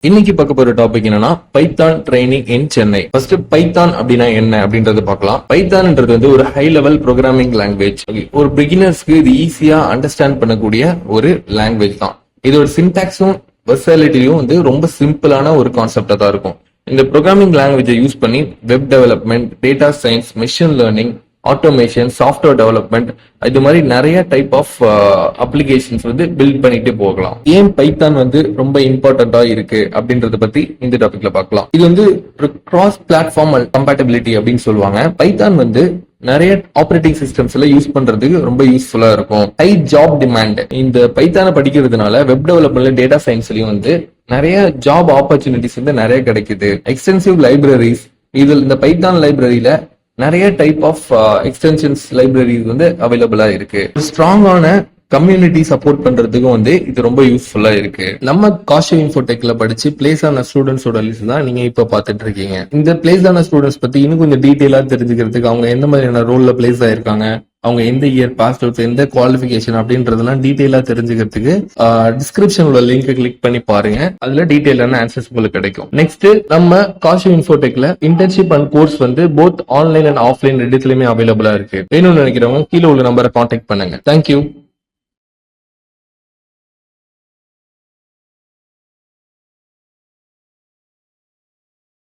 இன்னைக்கு பார்க்க போற டாபிக் என்னன்னா பைத்தான் ட்ரைனிங் இன் சென்னை. ஃபர்ஸ்ட் பைத்தான் அப்படின்னா என்ன அப்படின்றது பார்க்கலாம். பைத்தான்ன்றது வந்து ஒரு ஹை லெவல் ப்ரோக்ராமிங் லாங்குவேஜ். ஒரு பிகினர்ஸ்க்கு இது ஈஸியா அண்டர்ஸ்டாண்ட் பண்ணக்கூடிய ஒரு லாங்குவேஜ் தான். இதோட சின்டாக்ஸும் வெர்சாலிட்டியும் வந்து ரொம்ப சிம்பிளான ஒரு கான்செப்டா தான் இருக்கும். இந்த ப்ரோக்ராமிங் லாங்குவேஜை யூஸ் பண்ணி web development, data science, machine learning, automation, software development, இது மாதிரி நிறைய டைப் ஆஃப் அப்ளிகேஷன்ஸ் வந்து பில்ட் பண்ணிட்டே போகலாம். ஏன் பைத்தான் வந்து ரொம்ப இம்பார்ட்டன்டா இருக்கு அப்படின்றத பத்தி இந்த டாபிக்ல பார்க்கலாம். இது வந்து கிராஸ் பிளாட்ஃபார்ம் கம்பேட்டபிலிட்டி அப்படின்னு சொல்லுவாங்க. பைத்தான் வந்து நிறைய ஆப்ரேட்டிங் சிஸ்டம்ஸ்ல யூஸ் பண்றதுக்கு ரொம்ப யூஸ்ஃபுல்லா இருக்கும். High job demand. இந்த பைத்தானை படிக்கிறதுனால வெப் டெவலப்மெண்ட்ல, டேட்டா சயின்ஸ்லயும் வந்து நிறைய ஜாப் ஆப்பர்ச்சுனிட்டிஸ் வந்து நிறைய கிடைக்குது. எக்ஸ்டென்சிவ் லைப்ரரிஸ், இதுல இந்த பைத்தான் லைப்ரரியில நிறைய டைப் ஆஃப் எக்ஸ்டென்ஷன்ஸ் லைப்ரரிஸ் வந்து அவைலபிளா இருக்கு. ஸ்ட்ராங்கான கம்யூனிட்டி சப்போர்ட் பண்றதுக்கும் வந்து இது ரொம்ப யூஸ்ஃபுல்லா இருக்கு. நம்ம காஷி இன்ஃபோடெக்ல படிச்சு பிளேஸ் ஆன ஸ்டூடெண்ட்ஸோட லிஸ்ட் தான் நீங்க இப்ப பாத்துட்டு இருக்கீங்க. இந்த பிளேஸ் ஆன ஸ்டூடெண்ட்ஸ் பத்தி இன்னும் கொஞ்சம் டீடைலா தெரிஞ்சுக்கிறதுக்கு, அவங்க எந்த மாதிரியான ரோல்ல பிளேஸ் ஆயிருக்காங்க, அவங்க எந்த இயர் பாஸ் அவுட், எந்த குவாலிஃபிகேஷன் அப்படின்றதெல்லாம் டீடைலா தெரிஞ்சுக்கிறதுக்கு டிஸ்கிரிப்ஷன்ல லிங்க் கிளிக் பண்ணி பாருங்க. அதுல டீடைலான ஆன்சர்ஸ் உங்களுக்கு கிடைக்கும். நெக்ஸ்ட், நம்ம காஷி இன்ஃபோடெக்ல இன்டர்ன்ஷிப் அண்ட் கோர்ஸ் வந்து போத் ஆன்லைன் அண்ட் ஆஃப்லைன் ரெண்டுலயுமே அவைலபிளா இருக்கு. வேணும்னு நினைக்கிறவங்க கீழே உள்ள நம்பரை கான்டாக்ட் பண்ணுங்க. தேங்க்யூ.